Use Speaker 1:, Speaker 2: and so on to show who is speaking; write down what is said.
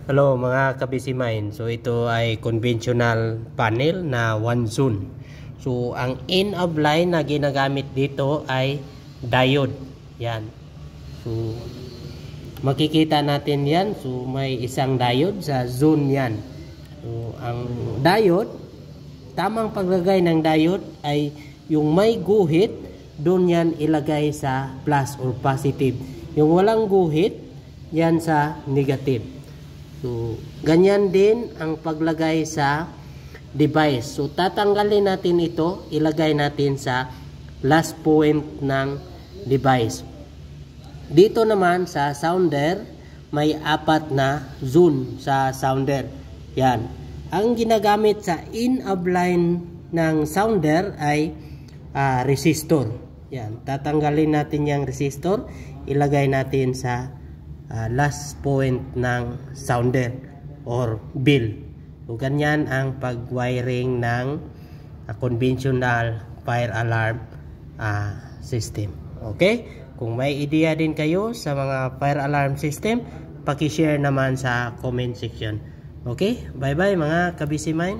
Speaker 1: Hello mga kabisimain. So ito ay conventional panel na 1 zone. So ang end of line na ginagamit dito ay diode. Yan. So makikita natin yan. So may isang diode sa zone yan. So ang diode, tamang paglagay ng diode ay yung may guhit, doon yan ilagay sa plus or positive. Yung walang guhit, yan sa negative. So, ganyan din ang paglagay sa device. So, tatanggalin natin ito, ilagay natin sa last point ng device. Dito naman sa sounder, may 4 na zone sa sounder. Yan. Ang ginagamit sa in of line ng sounder ay resistor. Yan. Tatanggalin natin yung resistor, ilagay natin sa last point ng sounder or bill. So, ganyan ang pag-wiring ng conventional fire alarm system. Okay? Kung may idea din kayo sa mga fire alarm system, paki-share naman sa comment section. Okay? Bye-bye mga kabisimain.